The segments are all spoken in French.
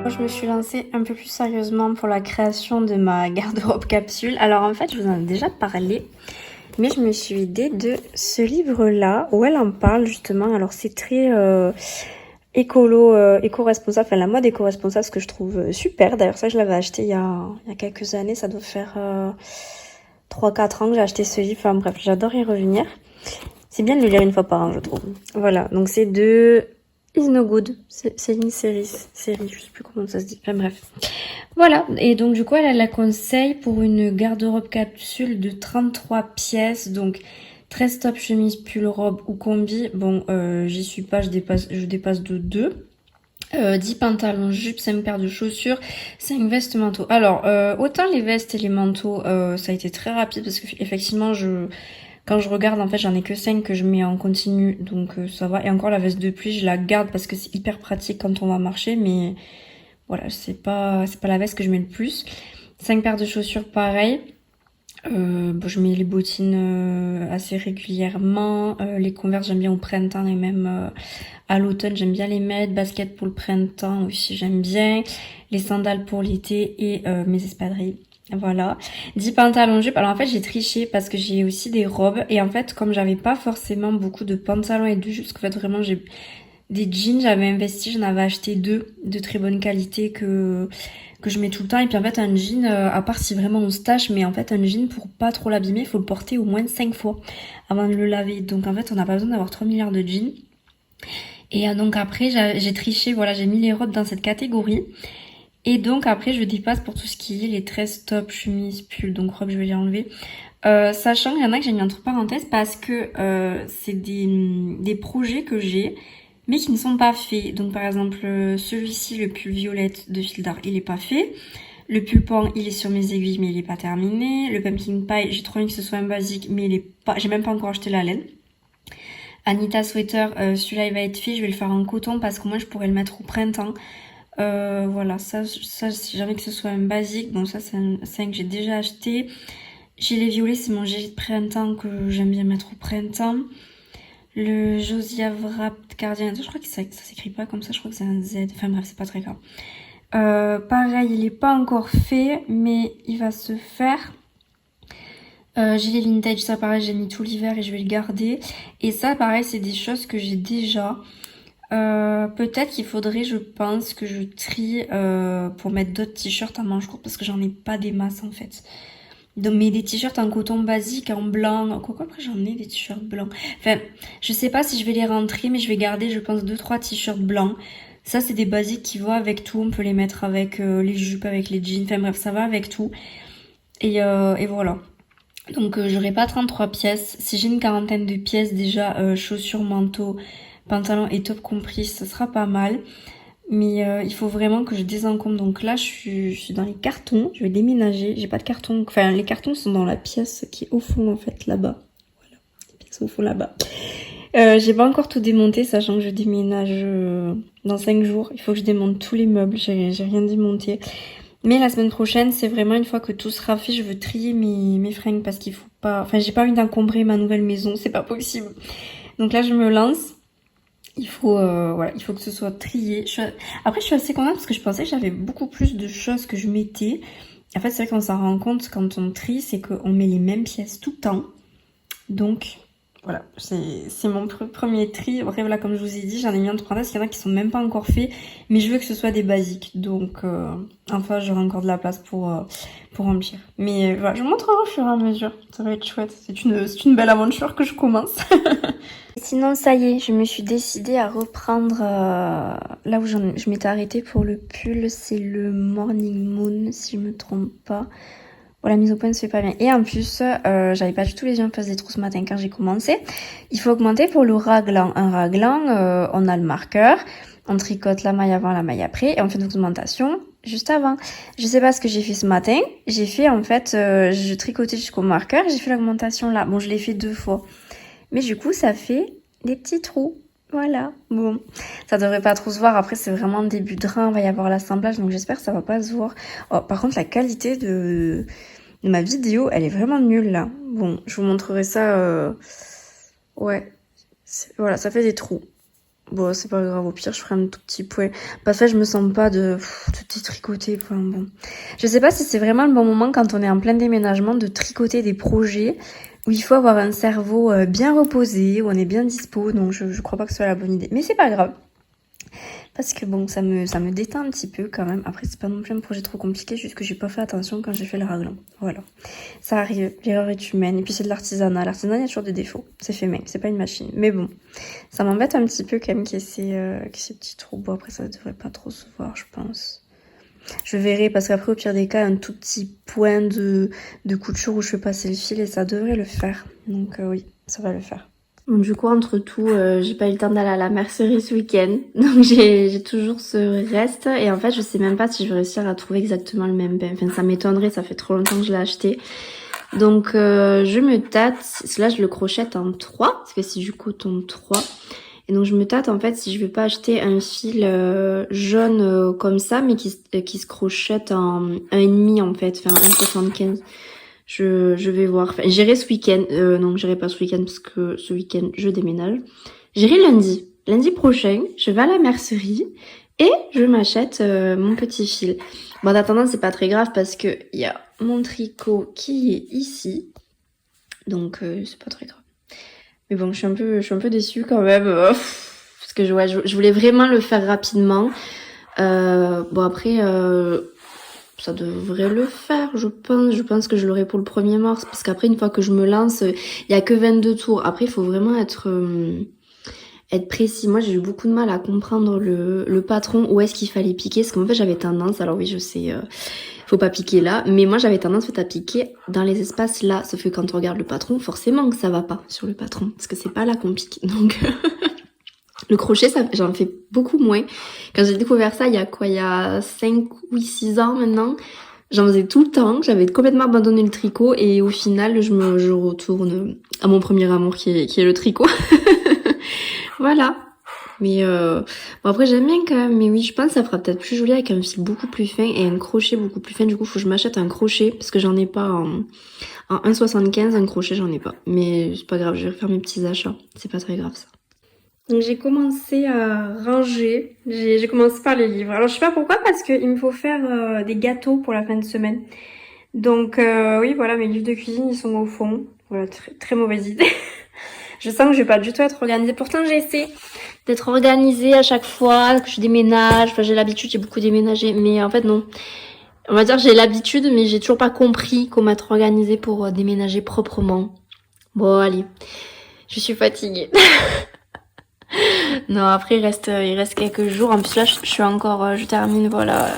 Je me suis lancée un peu plus sérieusement pour la création de ma garde-robe capsule. Alors en fait, je vous en ai déjà parlé, mais je me suis aidée de ce livre-là où elle en parle justement. Alors c'est très écolo, éco-responsable, enfin la mode éco-responsable, ce que je trouve super. D'ailleurs ça, je l'avais acheté il y a quelques années, ça doit faire 3-4 ans que j'ai acheté ce livre. Enfin bref, j'adore y revenir. C'est bien de le lire une fois par an, je trouve. Voilà, donc c'est de Is No Good. C'est une série, je sais plus comment ça se dit. Enfin bref. Voilà, et donc du coup elle a la conseil pour une garde-robe capsule de 33 pièces, donc 13 top chemise, pull, robe ou combi. Bon, j'y suis pas, je dépasse de 2. 10 pantalons, jupes, 5 paires de chaussures, 5 vestes, manteaux. Alors, autant les vestes et les manteaux, ça a été très rapide parce que effectivement, quand je regarde, en fait, j'en ai que 5 que je mets en continu, donc ça va. Et encore la veste de pluie, je la garde parce que c'est hyper pratique quand on va marcher, mais voilà, c'est pas la veste que je mets le plus. 5 paires de chaussures, pareil. Bon, je mets les bottines assez régulièrement. Les Converse, j'aime bien au printemps et même à l'automne, j'aime bien les mettre. Baskets pour le printemps aussi, j'aime bien. Les sandales pour l'été et mes espadrilles. Voilà. 10 pantalons jupes. Alors en fait, j'ai triché parce que j'ai aussi des robes. Et en fait, comme j'avais pas forcément beaucoup de pantalons et de jupes, parce qu'en fait, vraiment, j'ai des jeans, j'avais investi, j'en avais acheté 2 de très bonne qualité que je mets tout le temps. Et puis en fait, un jean, à part si vraiment on se tâche, mais en fait, un jean, pour pas trop l'abîmer, il faut le porter au moins 5 fois avant de le laver. Donc en fait, on n'a pas besoin d'avoir 3 milliards de jeans. Et donc après, j'ai triché, voilà, j'ai mis les robes dans cette catégorie. Et donc après, je dépasse pour tout ce qui est les 13 tops, chemises, pulls, donc robe, je vais les enlever. Sachant qu'il y en a que j'ai mis entre parenthèses parce que c'est des projets que j'ai, mais qui ne sont pas faits. Donc par exemple, celui-ci, le pull violette de fil d'art, il est pas fait. Le pull pan, il est sur mes aiguilles, mais il est pas terminé. Le pumpkin pie, j'ai trop envie que ce soit un basique, mais il est pas, j'ai même pas encore acheté la laine. Anita Sweater, celui-là il va être fait, je vais le faire en coton parce que moi je pourrais le mettre au printemps. Voilà, ça si jamais que ce soit un basique, bon ça c'est un que j'ai déjà acheté. Gilet violet, c'est mon gilet de printemps que j'aime bien mettre au printemps. Le Josiah Wrap Cardigan, je crois que ça s'écrit pas comme ça, je crois que c'est un Z. Enfin bref, c'est pas très grave. Pareil, il est pas encore fait, mais il va se faire. Gilet vintage, ça pareil, j'ai mis tout l'hiver et je vais le garder. Et ça, pareil, c'est des choses que j'ai déjà. Peut-être qu'il faudrait, je pense, que je trie pour mettre d'autres t-shirts à manches courtes parce que j'en ai pas des masses en fait. Donc, mais des t-shirts en coton basique, en blanc. Quoi, après j'en ai des t-shirts blancs. Enfin, je sais pas si je vais les rentrer, mais je vais garder, je pense, 2-3 t-shirts blancs. Ça, c'est des basiques qui vont avec tout. On peut les mettre avec les jupes, avec les jeans. Enfin bref, ça va avec tout. Et voilà. Donc, j'aurai pas 33 pièces. Si j'ai une quarantaine de pièces, déjà, chaussures, manteaux, pantalons et top compris, ça sera pas mal. Mais il faut vraiment que je désencombre. Donc là, je suis dans les cartons. Je vais déménager. J'ai pas de cartons. Enfin, les cartons sont dans la pièce qui est au fond, en fait, là-bas. Voilà, les pièces au fond, là-bas. J'ai pas encore tout démonté, sachant que je déménage dans 5 jours. Il faut que je démonte tous les meubles. J'ai rien démonté. Mais la semaine prochaine, c'est vraiment une fois que tout sera fait, je veux trier mes fringues parce qu'il faut pas... Enfin, j'ai pas envie d'encombrer ma nouvelle maison. C'est pas possible. Donc là, je me lance. Il faut, voilà, il faut que ce soit trié. Après, je suis assez contente parce que je pensais que j'avais beaucoup plus de choses que je mettais. En fait, c'est vrai qu'on s'en rend compte quand on trie, c'est qu'on met les mêmes pièces tout le temps. Donc, voilà, c'est mon premier tri. Après, voilà, comme je vous ai dit, j'en ai mis entre parenthèses. Il y en a qui sont même pas encore faits, mais je veux que ce soit des basiques. Donc, enfin, j'aurai encore de la place pour remplir. Mais voilà, je vous montrerai au fur et à mesure. Ça va être chouette. C'est une belle aventure que je commence. Sinon, ça y est, je me suis décidée à reprendre là où je m'étais arrêtée pour le pull. C'est le Morning Moon, si je me trompe pas. Bon, la mise au point ne se fait pas bien. Et en plus, j'avais pas du tout les yeux en face des trous ce matin quand j'ai commencé. Il faut augmenter pour le raglan. Un raglan, on a le marqueur. On tricote la maille avant, la maille après. Et on fait une augmentation juste avant. Je sais pas ce que j'ai fait ce matin. J'ai fait, en fait, je tricotais jusqu'au marqueur. J'ai fait l'augmentation là. Bon, je l'ai fait 2 fois. Mais du coup, ça fait des petits trous. Voilà. Bon, ça devrait pas trop se voir. Après, c'est vraiment début de rein. Il va y avoir l'assemblage. Donc, j'espère que ça va pas se voir. Oh, par contre, la qualité de ma vidéo, elle est vraiment nulle, là. Bon, je vous montrerai ça. Ouais. Voilà, ça fait des trous. Bon, c'est pas grave, au pire, je ferai un tout petit point. Parce que je me sens pas de tricoter. Enfin, bon. Je sais pas si c'est vraiment le bon moment quand on est en plein déménagement de tricoter des projets où il faut avoir un cerveau bien reposé, où on est bien dispo. Donc, je crois pas que ce soit la bonne idée. Mais c'est pas grave. Parce que bon, ça me détend un petit peu quand même. Après, c'est pas non plus un projet trop compliqué, juste que j'ai pas fait attention quand j'ai fait le raglan. Voilà. Ça arrive, l'erreur est humaine. Et puis c'est de l'artisanat. L'artisanat, il y a toujours des défauts. C'est fait main, c'est pas une machine. Mais bon, ça m'embête un petit peu quand même qu'il y ait ces petits trous. Bon, après, ça devrait pas trop se voir, je pense. Je verrai, parce qu'après, au pire des cas, un tout petit point de couture où je fais passer le fil et ça devrait le faire. Donc oui, ça va le faire. Bon, du coup, entre tout, j'ai pas eu le temps d'aller à la mercerie ce week-end. Donc j'ai toujours ce reste. Et en fait, je sais même pas si je vais réussir à trouver exactement le même bain. Enfin, ça m'étonnerait, ça fait trop longtemps que je l'ai acheté. Donc je me tâte. Là, je le crochette en 3, parce que c'est du coton 3. Et donc je me tâte en fait si je vais pas acheter un fil jaune comme ça, mais qui se crochette en 1,5 en fait, enfin 1,75. Je vais voir. Enfin, j'irai ce week-end. Non, j'irai pas ce week-end parce que ce week-end, je déménage. J'irai lundi. Lundi prochain, je vais à la mercerie et je m'achète mon petit fil. Bon, en attendant, c'est pas très grave parce que il y a mon tricot qui est ici. Donc, c'est pas très grave. Mais bon, je suis un peu déçue quand même. Parce que je voulais vraiment le faire rapidement. Bon, après... ça devrait le faire, je pense. Je pense que je l'aurai pour le 1er mars. Parce qu'après, une fois que je me lance, il y a que 22 tours. Après, il faut vraiment être précis. Moi, j'ai eu beaucoup de mal à comprendre le patron, où est-ce qu'il fallait piquer. Parce qu'en fait, j'avais tendance, alors oui, je sais, faut pas piquer là. Mais moi, j'avais tendance à piquer dans les espaces là. Sauf que quand on regarde le patron, forcément que ça va pas sur le patron. Parce que c'est pas là qu'on pique. Donc... Le crochet, j'en fais beaucoup moins. Quand j'ai découvert ça, il y a 5 ou 6 ans maintenant, j'en faisais tout le temps. J'avais complètement abandonné le tricot et au final, je retourne à mon premier amour qui est le tricot. Voilà. Mais bon, après, j'aime bien quand même. Mais oui, je pense que ça fera peut-être plus joli avec un fil beaucoup plus fin et un crochet beaucoup plus fin. Du coup, faut que je m'achète un crochet parce que j'en ai pas en 1,75. Un crochet, j'en ai pas. Mais c'est pas grave, je vais refaire mes petits achats. C'est pas très grave ça. Donc j'ai commencé à ranger, j'ai commencé par les livres. Alors je sais pas pourquoi, parce qu'il me faut faire des gâteaux pour la fin de semaine. Donc oui, voilà, mes livres de cuisine, ils sont au fond. Voilà, très, très mauvaise idée. Je sens que je vais pas du tout être organisée. Pourtant j'essaie d'être organisée à chaque fois que je déménage. Enfin j'ai l'habitude, j'ai beaucoup déménagé. Mais en fait non. On va dire j'ai l'habitude, mais j'ai toujours pas compris comment être organisée pour déménager proprement. Bon allez, je suis fatiguée. Non, après il reste quelques jours. En plus là, je suis encore, je termine, voilà.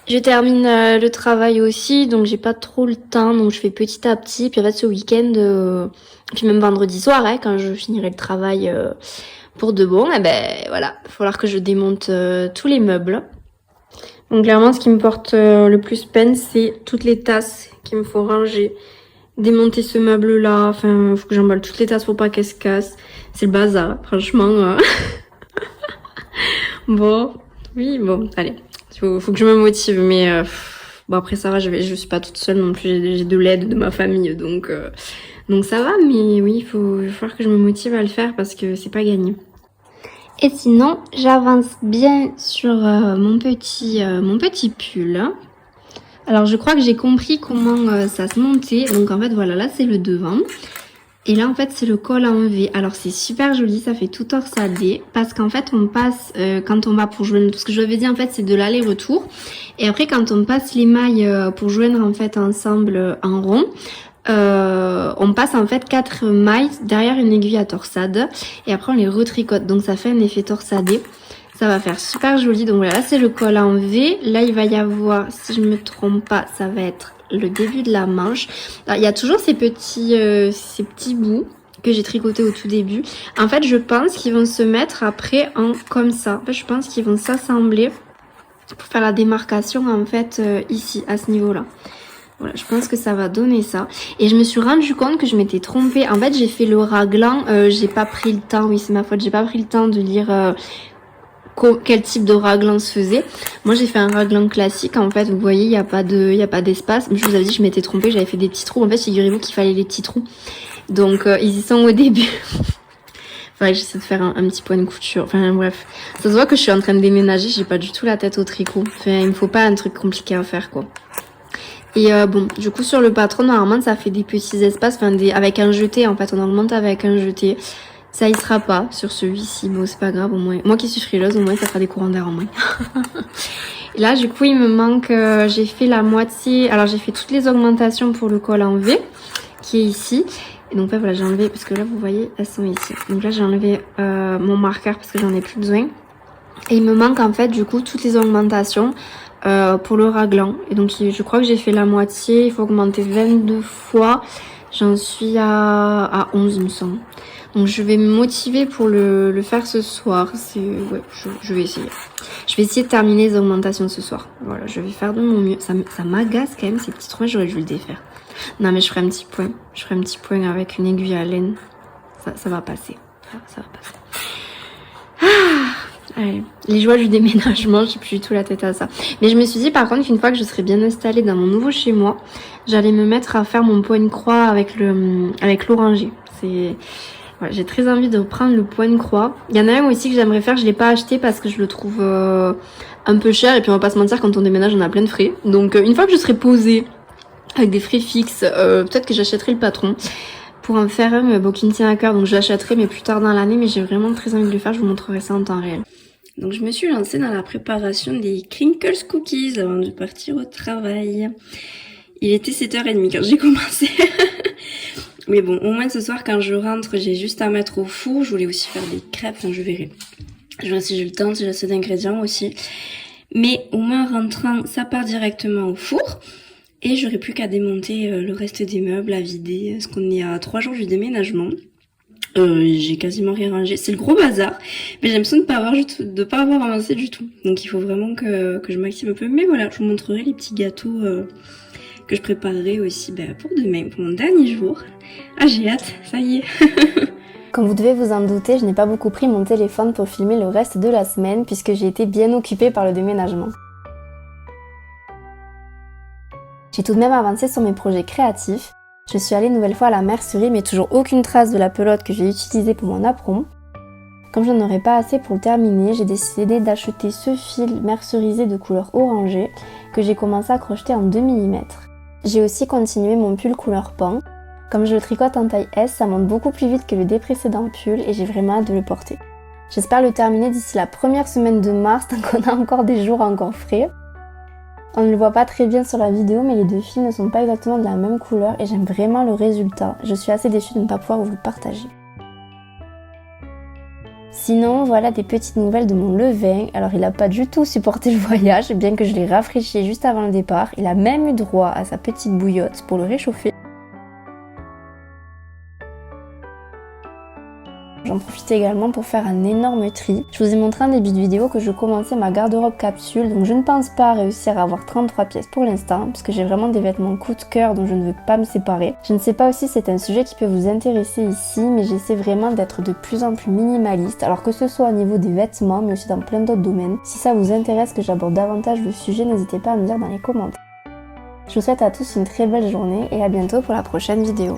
Je termine le travail aussi, donc j'ai pas trop le temps, donc je fais petit à petit. Puis en fait ce week-end, puis même vendredi soir, hein, quand je finirai le travail pour de bon, eh ben voilà, il va falloir que je démonte tous les meubles. Donc clairement, ce qui me porte le plus peine, c'est toutes les tasses qu'il me faut ranger. Démonter ce meuble là, enfin faut que j'emballe toutes les tasses pour pas qu'elles se cassent. C'est le bazar, franchement. Bon, oui, bon, allez, faut que je me motive, mais bon après ça va, je suis pas toute seule non plus, j'ai de l'aide de ma famille, donc ça va, mais oui, il va falloir que je me motive à le faire parce que c'est pas gagné. Et sinon, j'avance bien sur mon petit pull. Alors je crois que j'ai compris comment ça se montait. Donc en fait voilà, là c'est le devant. Et là en fait c'est le col en V. Alors c'est super joli, ça fait tout torsadé. Parce qu'en fait on passe, quand on va pour joindre, tout ce que je vous avais dit en fait c'est de l'aller-retour. Et après quand on passe les mailles pour joindre en fait ensemble en rond, on passe en fait 4 mailles derrière une aiguille à torsade. Et après on les retricote, donc ça fait un effet torsadé. Ça va faire super joli. Donc voilà, là c'est le col en V. Là il va y avoir, si je me trompe pas, ça va être le début de la manche. Alors, il y a toujours ces petits bouts que j'ai tricotés au tout début. En fait je pense qu'ils vont se mettre après en comme ça. En fait je pense qu'ils vont s'assembler pour faire la démarcation en fait ici à ce niveau là. Voilà, je pense que ça va donner ça. Et je me suis rendu compte que je m'étais trompée. En fait j'ai fait le raglan, j'ai pas pris le temps, oui c'est ma faute, j'ai pas pris le temps de lire quel type de raglan se faisait. Moi j'ai fait un raglan classique en fait, vous voyez il y a pas d'espace. Je vous avais dit je m'étais trompée, j'avais fait des petits trous. En fait figurez-vous qu'il fallait les petits trous. Donc ils y sont au début. Faudrait que j'essaie de faire un petit point de couture. Enfin bref, ça se voit que je suis en train de déménager, j'ai pas du tout la tête au tricot. Enfin, il me faut pas un truc compliqué à faire quoi. Et bon, du coup sur le patron, normalement ça fait des petits espaces, enfin avec un jeté en fait, on augmente avec un jeté. Ça y sera pas sur celui-ci, bon c'est pas grave au moins. Moi qui suis frileuse, au moins ça fera des courants d'air en moins. Et là du coup il me manque, j'ai fait la moitié, alors j'ai fait toutes les augmentations pour le col en V, qui est ici. Et donc là voilà j'ai enlevé, parce que là vous voyez elles sont ici. Donc là j'ai enlevé mon marqueur parce que j'en ai plus besoin. Et il me manque en fait du coup toutes les augmentations pour le raglan. Et donc je crois que j'ai fait la moitié, il faut augmenter 22 fois. J'en suis à 11 il me semble. Donc je vais me motiver pour le faire ce soir. Ouais, je vais essayer. Je vais essayer de terminer les augmentations ce soir. Voilà, je vais faire de mon mieux. Ça m'agace quand même ces petits trous, j'aurais dû le défaire. Non mais je ferai un petit point. Je ferai un petit point avec une aiguille à laine. Ça va passer. Ça va passer. Allez, les joies du déménagement, j'ai plus du tout la tête à ça. Mais je me suis dit par contre qu'une fois que je serai bien installée dans mon nouveau chez moi, j'allais me mettre à faire mon point de croix avec l'oranger. Voilà, j'ai très envie de reprendre le point de croix. Il y en a un aussi que j'aimerais faire, je l'ai pas acheté parce que je le trouve un peu cher. Et puis on va pas se mentir, quand on déménage on a plein de frais. Donc une fois que je serai posée avec des frais fixes, peut-être que j'achèterai le patron pour en faire un bon, qui me tient à cœur. Donc je l'achèterai mais plus tard dans l'année. Mais j'ai vraiment très envie de le faire, je vous montrerai ça en temps réel. Donc je me suis lancée dans la préparation des Crinkles Cookies avant de partir au travail. Il était 7h30 quand j'ai commencé. Mais bon, au moins ce soir quand je rentre, j'ai juste à mettre au four. Je voulais aussi faire des crêpes, enfin je verrai. Je verrai si j'ai le temps, si j'ai assez d'ingrédients aussi. Mais au moins en rentrant, ça part directement au four. Et j'aurai plus qu'à démonter le reste des meubles, à vider. Parce qu'on est à 3 jours du déménagement. J'ai quasiment rien rangé. C'est le gros bazar. Mais j'ai l'impression de pas avoir avancé du tout. Donc il faut vraiment que je m'active un peu. Mais voilà, je vous montrerai les petits gâteaux que je préparerai aussi pour demain, pour mon dernier jour. Ah j'ai hâte, ça y est. Comme vous devez vous en douter, je n'ai pas beaucoup pris mon téléphone pour filmer le reste de la semaine puisque j'ai été bien occupée par le déménagement. J'ai tout de même avancé sur mes projets créatifs. Je suis allée une nouvelle fois à la mercerie mais toujours aucune trace de la pelote que j'ai utilisée pour mon apron. Comme je n'en aurais pas assez pour le terminer, j'ai décidé d'acheter ce fil mercerisé de couleur orangée que j'ai commencé à crocheter en 2 mm. J'ai aussi continué mon pull couleur pan. Comme je le tricote en taille S, ça monte beaucoup plus vite que le précédent pull et j'ai vraiment hâte de le porter. J'espère le terminer d'ici la première semaine de mars tant qu'on a encore des jours encore frais. On ne le voit pas très bien sur la vidéo mais les deux fils ne sont pas exactement de la même couleur et j'aime vraiment le résultat. Je suis assez déçue de ne pas pouvoir vous le partager. Sinon, voilà des petites nouvelles de mon levain. Alors il n'a pas du tout supporté le voyage, bien que je l'ai rafraîchi juste avant le départ. Il a même eu droit à sa petite bouillotte pour le réchauffer. J'en profite également pour faire un énorme tri. Je vous ai montré en début de vidéo que je commençais ma garde-robe capsule, donc je ne pense pas réussir à avoir 33 pièces pour l'instant, parce que j'ai vraiment des vêtements coup de cœur dont je ne veux pas me séparer. Je ne sais pas aussi si c'est un sujet qui peut vous intéresser ici, mais j'essaie vraiment d'être de plus en plus minimaliste, alors que ce soit au niveau des vêtements, mais aussi dans plein d'autres domaines. Si ça vous intéresse que j'aborde davantage le sujet, n'hésitez pas à me dire dans les commentaires. Je vous souhaite à tous une très belle journée et à bientôt pour la prochaine vidéo.